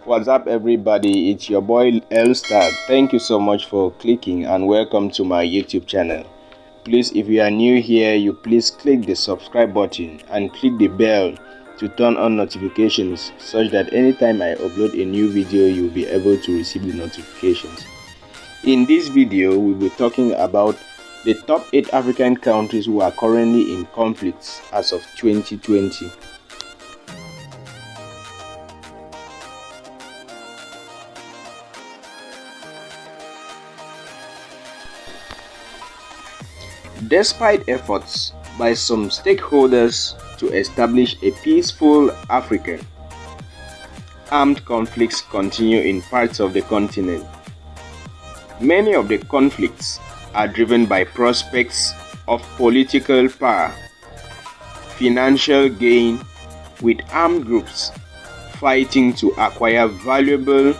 What's up, everybody? It's your boy Elstar. Thank you so much for clicking and welcome to my YouTube channel. Please, if you are new here, you please click the subscribe button and click the bell to turn on notifications such that anytime I upload a new video, you'll be able to receive the notifications. In this video, we'll be talking about the top 8 African countries who are currently in conflicts as of 2020. Despite efforts by some stakeholders to establish a peaceful Africa, armed conflicts continue in parts of the continent. Many of the conflicts are driven by prospects of political power, financial gain, with armed groups fighting to acquire valuable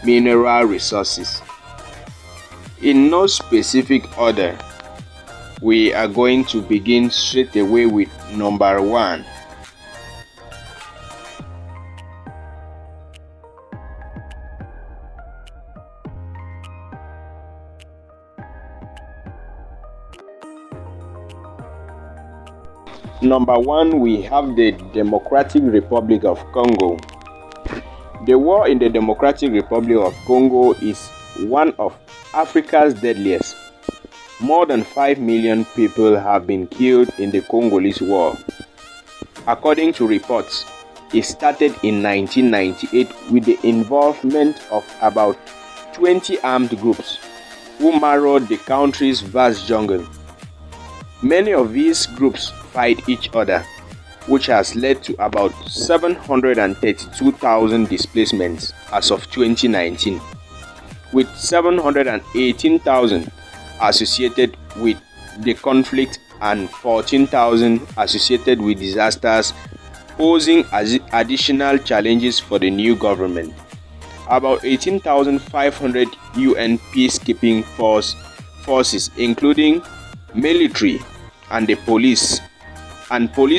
mineral resources. In no specific order, we are going to begin straight away with number 1. Number 1, we have the Democratic Republic of Congo. The war in the Democratic Republic of Congo is one of Africa's deadliest. More than 5 million people have been killed in the Congolese war. According to reports, it started in 1998 with the involvement of about 20 armed groups who marauded the country's vast jungle. Many of these groups fight each other, which has led to about 732,000 displacements as of 2019, with 718,000 associated with the conflict and 14,000 associated with disasters, posing additional challenges for the new government. About 18,500 UN peacekeeping forces, including military and the police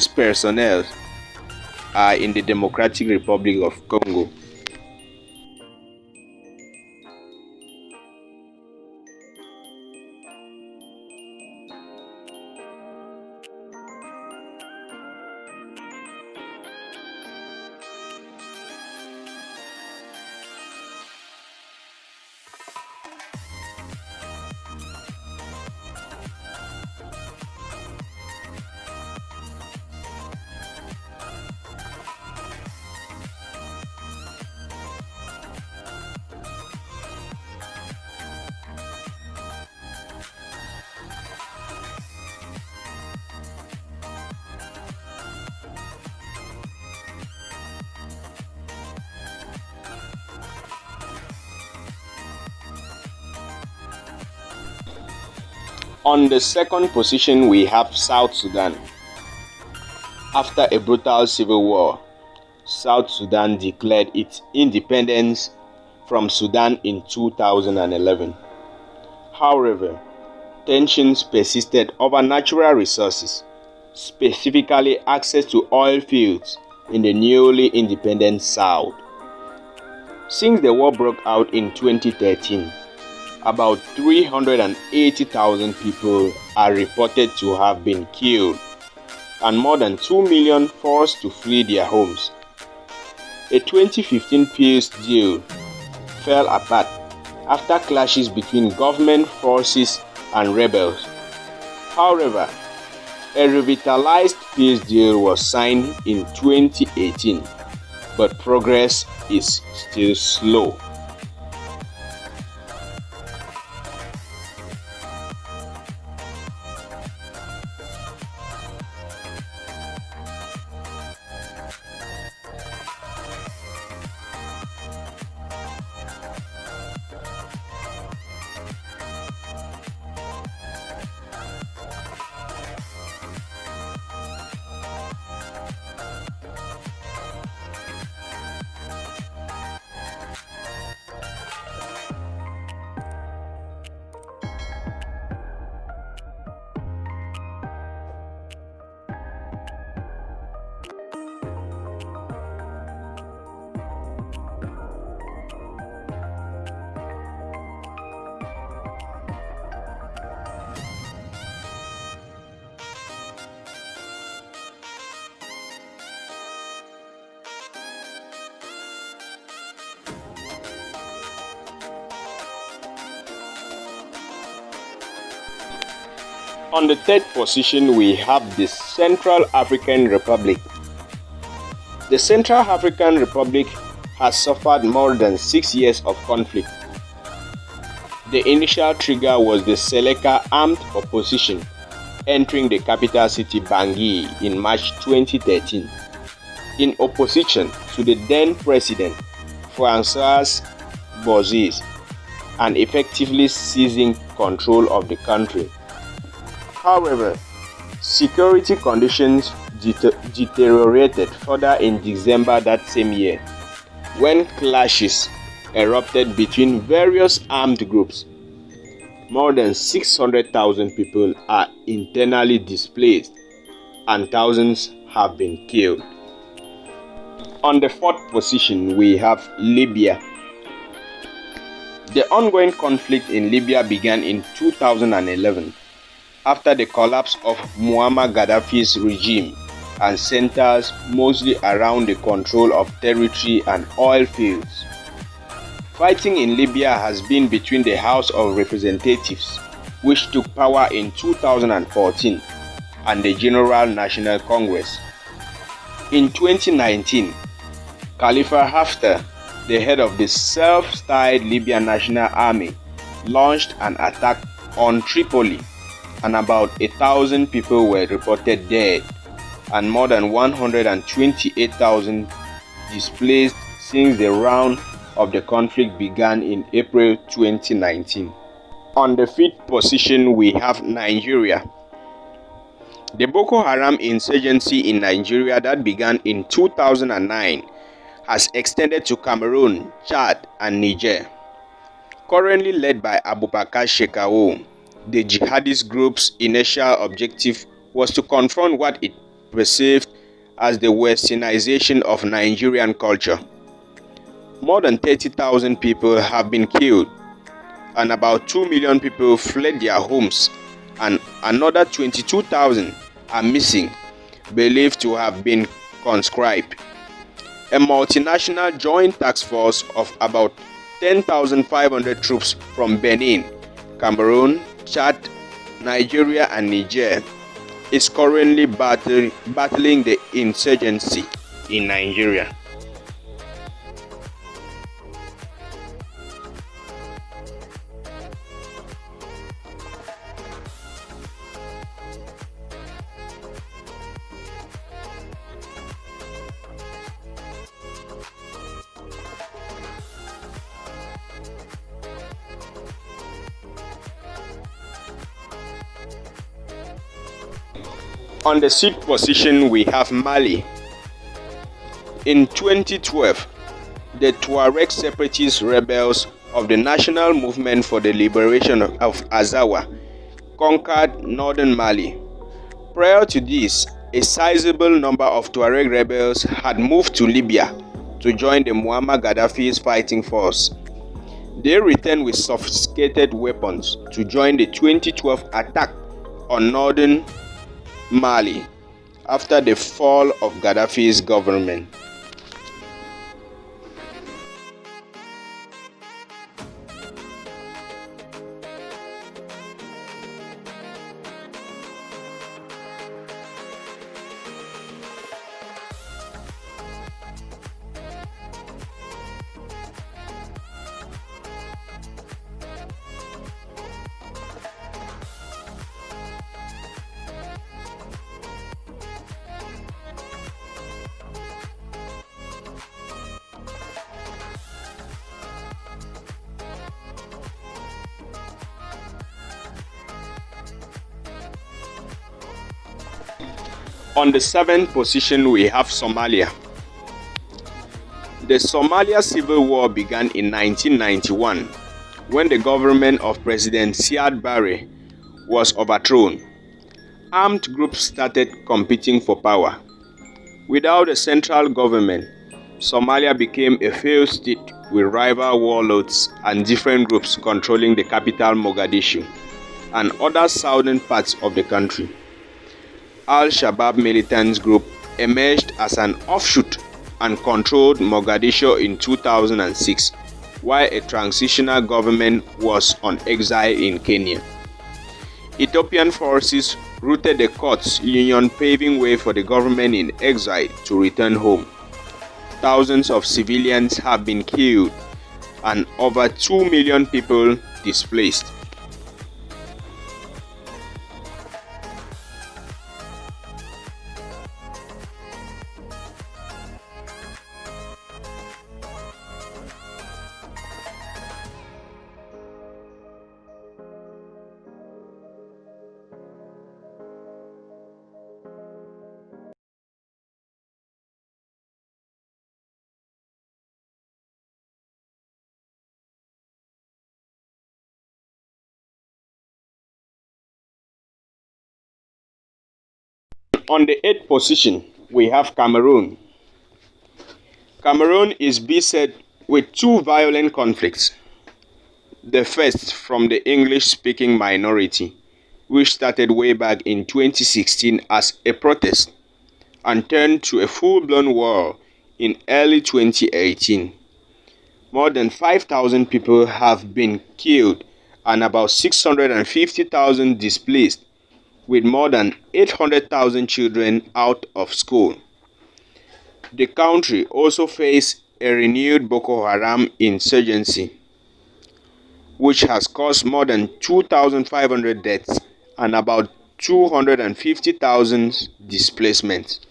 personnel, are in the Democratic Republic of Congo. On the second position, we have South Sudan. After a brutal civil war, South Sudan declared its independence from Sudan in 2011. However, tensions persisted over natural resources, specifically access to oil fields in the newly independent South. Since the war broke out in 2013, about 380,000 people are reported to have been killed and more than 2 million forced to flee their homes. A 2015 peace deal fell apart after clashes between government forces and rebels. However, a revitalized peace deal was signed in 2018, but progress is still slow. On the third position, we have the Central African Republic. The Central African Republic has suffered more than 6 years of conflict. The initial trigger was the Seleka armed opposition entering the capital city Bangui in March 2013, in opposition to the then president Francois Bozize, and effectively seizing control of the country. However, security conditions deteriorated further in December that same year, when clashes erupted between various armed groups. More than 600,000 people are internally displaced and thousands have been killed. On the fourth position, we have Libya. The ongoing conflict in Libya began in 2011 after the collapse of Muammar Gaddafi's regime and centers mostly around the control of territory and oil fields. Fighting in Libya has been between the House of Representatives, which took power in 2014, and the General National Congress. In 2019, Khalifa Haftar, the head of the self-styled Libyan National Army, launched an attack on Tripoli, and about 1,000 people were reported dead and more than 128,000 displaced since the round of the conflict began in April 2019. On the fifth position, we have Nigeria. The Boko Haram insurgency in Nigeria that began in 2009 has extended to Cameroon, Chad, and Niger. Currently led by Abubakar Shekau, the jihadist group's initial objective was to confront what it perceived as the westernization of Nigerian culture. More than 30,000 people have been killed, and about 2 million people fled their homes, and another 22,000 are missing, believed to have been conscribed. A multinational joint task force of about 10,500 troops from Benin, Cameroon, Chad, Nigeria, and Niger is currently battling the insurgency in Nigeria. On the sixth position, we have Mali. In 2012, the Tuareg separatist rebels of the National Movement for the Liberation of Azawad conquered northern Mali. Prior to this, a sizable number of Tuareg rebels had moved to Libya to join the Muammar Gaddafi's fighting force. They returned with sophisticated weapons to join the 2012 attack on northern Mali after the fall of Gaddafi's government. On the seventh position, we have Somalia. The Somalia Civil War began in 1991 when the government of President Siad Barre was overthrown. Armed groups started competing for power. Without a central government, Somalia became a failed state with rival warlords and different groups controlling the capital Mogadishu and other southern parts of the country. Al-Shabaab militant group emerged as an offshoot and controlled Mogadishu in 2006, while a transitional government was on exile in Kenya. Ethiopian forces routed the courts union, paving way for the government in exile to return home. Thousands of civilians have been killed and over 2 million people displaced. On the 8th position, we have Cameroon. Cameroon is beset with two violent conflicts. The first from the English-speaking minority, which started way back in 2016 as a protest and turned to a full-blown war in early 2018. More than 5,000 people have been killed and about 650,000 displaced, with more than 800,000 children out of school. The country also faced a renewed Boko Haram insurgency, which has caused more than 2,500 deaths and about 250,000 displacements.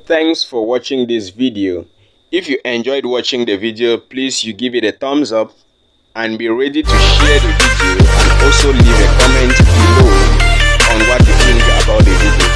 Thanks for watching this video. If you enjoyed watching the video, please you give it a thumbs up and be ready to share the video, and also leave a comment below on what you think about the video.